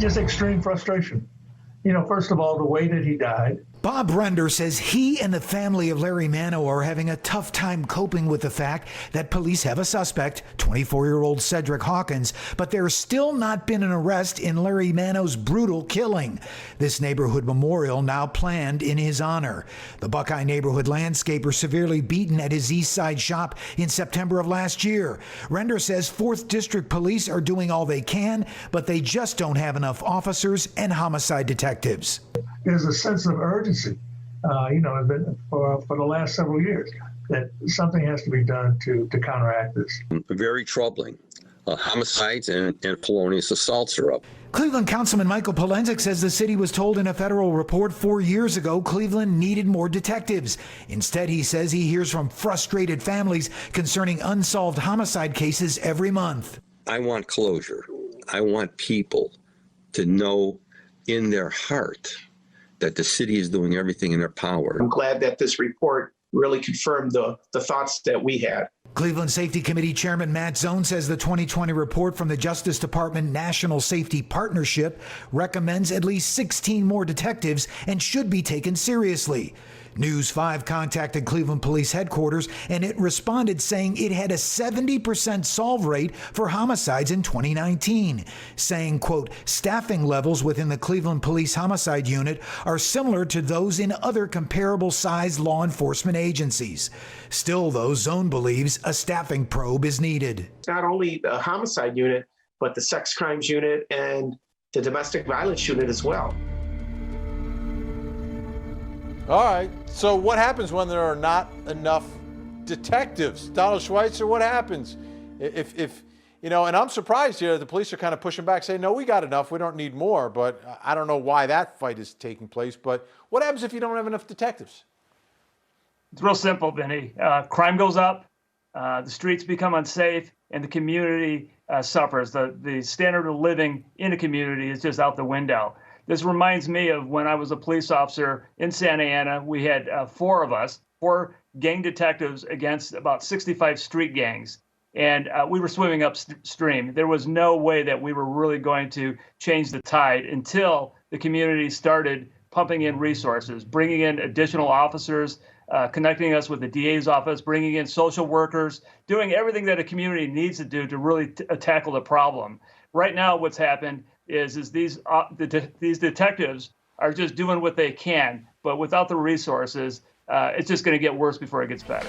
just extreme frustration. First of all, the way that he died. Bob Render says he and the family of Larry Mano are having a tough time coping with the fact that police have a suspect, 24-year-old Cedric Hawkins, but there's still not been an arrest in Larry Mano's brutal killing. This neighborhood memorial now planned in his honor. The Buckeye neighborhood landscaper severely beaten at his East Side shop in September of last year. Render says 4th District Police are doing all they can, but they just don't have enough officers and homicide detectives. There's a sense of urgency, for the last several years, that something has to be done to counteract this. Very troubling. Homicides and felonious assaults are up. Cleveland Councilman Michael Polenzek says the city was told in a federal report 4 years ago Cleveland needed more detectives. Instead, he says he hears from frustrated families concerning unsolved homicide cases every month. I want closure. I want people to know in their heart that the city is doing everything in their power. I'm glad that this report really confirmed the thoughts that we had. Cleveland Safety Committee Chairman Matt Zone says the 2020 report from the Justice Department National Safety Partnership recommends at least 16 more detectives and should be taken seriously. News 5 contacted Cleveland Police Headquarters, and it responded saying it had a 70% solve rate for homicides in 2019, saying, quote, staffing levels within the Cleveland Police Homicide Unit are similar to those in other comparable sized law enforcement agencies. Still, though, Zone believes a staffing probe is needed. Not only the homicide unit, but the sex crimes unit and the domestic violence unit as well. All right, so what happens when there are not enough detectives? Donald Schweitzer, what happens if and I'm surprised here the police are kind of pushing back, saying, no, we got enough, we don't need more, but I don't know why that fight is taking place, but what happens if you don't have enough detectives? It's real simple, Vinny. Crime goes up, the streets become unsafe, and the community suffers. The standard of living in a community is just out the window. This reminds me of when I was a police officer in Santa Ana. We had 4 of us, 4 gang detectives against about 65 street gangs. And we were swimming upstream. There was no way that we were really going to change the tide until the community started pumping in resources, bringing in additional officers, connecting us with the DA's office, bringing in social workers, doing everything that a community needs to do to really tackle the problem. Right now, what's happened is these detectives are just doing what they can, but without the resources, it's just going to get worse before it gets better.